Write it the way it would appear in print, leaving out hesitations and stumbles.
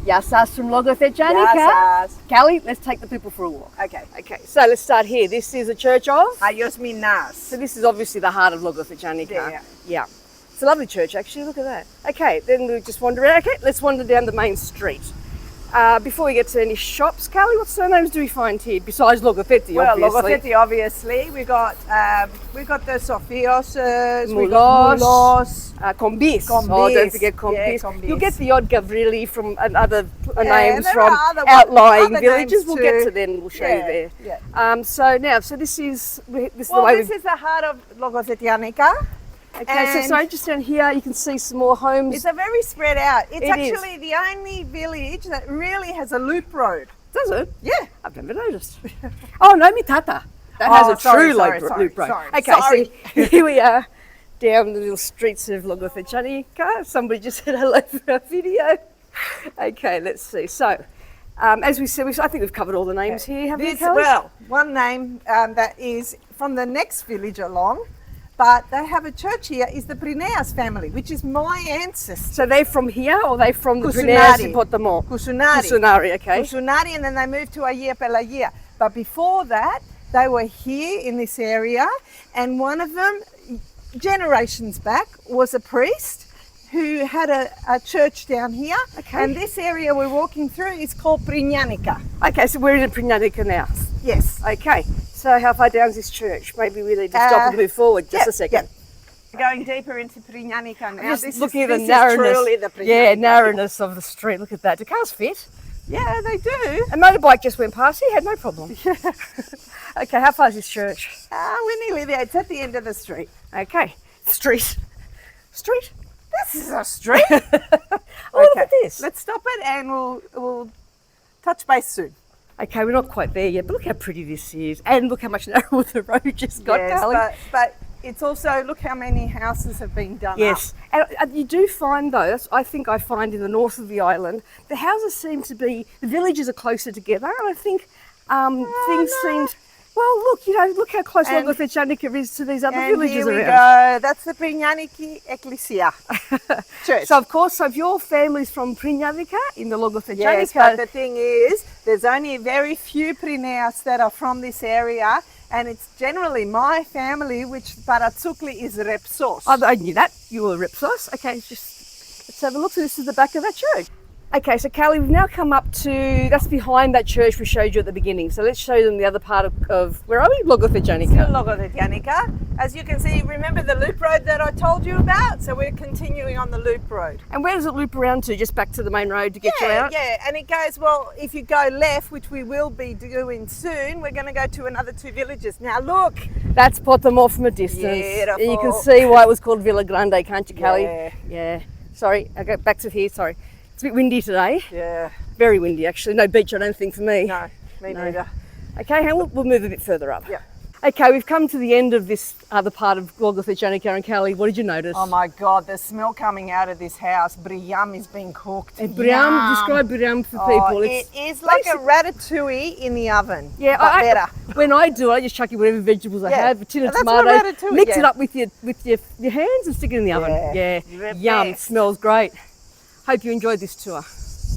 Yasas from Logothetianika. Yasas. Kalie, let's take the people for a walk. Okay. Okay, so let's start here. This is a church of? Ayos Minas. So this is obviously the heart of Logothetianika. Yeah. Yeah. It's a lovely church, actually. Look at that. Okay, then we'll just wander around. Okay, let's wander down the main street. Before we get to any shops, Kalie, what surnames do we find here besides Logotheti? Well, obviously? Logotheti, obviously. We got the Sofios, Moulos, Kombis. Kombis. Oh, don't forget Kombis. Yeah, Kombis. You'll get the odd Gavrili from other names there from are other outlying other villages. names We'll too. get to them. We'll show you there. Yeah. So this is the Well, way this is the heart of Logothetianika. Okay, so just down here you can see some more homes. It's a very spread out. It's It actually the only village that really has a loop road. Does it? Yeah. I've never noticed. Oh no, Mitata. That has a true loop road. Okay, sorry. so here we are down the little streets of Logothetianika. Somebody just said hello for our video. Okay, let's see. So, as we said, I think we've covered all the names here, haven't we, Kalie? Well, one name that is from the next village along, but they have a church here, is the Prineas family, which is my ancestor. So they're from here, or they from the Kusunari. Prineas Potamo? Kusunari. Kusunari, okay. Kusunari, and then they moved to Ayia Pelagia. But before that, they were here in this area, and one of them, generations back, was a priest who had a church down here. Okay. And this area we're walking through is called Priñanica. Okay, so we're in Priñanica now. Yes. Okay, so how far down is this church? Maybe we need to stop and move forward just a second. Going deeper into Priñanica now. Just looking at the narrowness. Truly the Yeah, Priñanica. narrowness of the street. Look at that. Do cars fit? Yeah, they do. A motorbike just went past. He had no problem. Okay, how far is this church? We're nearly there. It's at the end of the street. Okay, street. This is a street. Oh, look at this. Let's stop it and we'll touch base soon. Okay, we're not quite there yet, but look how pretty this is. And look how much narrower the road just got, Yes, Kalie. but it's also, look how many houses have been done Yes, up. and you do find though, I think I find in the north of the island, the houses seem to be, the villages are closer together, and I think things seemed, well look how close And- Logothetianika is to these other And villages here we around. go. That's the Priñaniki Ecclesia church. So of course, if your family's from Priñanica in the Logothetianika, Yes, but the thing is, there's only very few Prineas that are from this area, and it's generally my family, which Paratsukli is Repsos. I knew that, you were Ripsos. Okay, let's have a look. So this is the back of that church. Okay, so Kalie, we've now come up to, that's behind that church we showed you at the beginning. So let's show them the other part of where are we? Logothetianika. Logothetianika. As you can see, remember the loop road that I told you about? So we're continuing on the loop road. And where does it loop around to? Just back to the main road to get you out? Yeah, and it goes, well, if you go left, which we will be doing soon, we're going to go to another two villages. Now look. That's Potamo from a distance. Beautiful. And you can see why it was called Villa Grande, can't you, Kalie? Yeah. Yeah. Sorry, I'll go back to here, sorry. It's a bit windy today. Yeah. Very windy, actually. No beach, I don't think, for me. No, me neither. Okay, and we'll move a bit further up. Yeah. Okay, we've come to the end of this other part of Logothetianika, and Kalie, what did you notice? Oh my God, the smell coming out of this house. Briam is being cooked. Briam, describe Briam for people. It is like a ratatouille in the oven. Yeah, but better. When I do it, I just chuck in whatever vegetables I have, a tin of That's what tomatoes, ratatouille, mix it yeah. up with your hands and stick it in the oven. Yeah, Yeah, you're the yum, best. smells great. Hope you enjoyed this tour.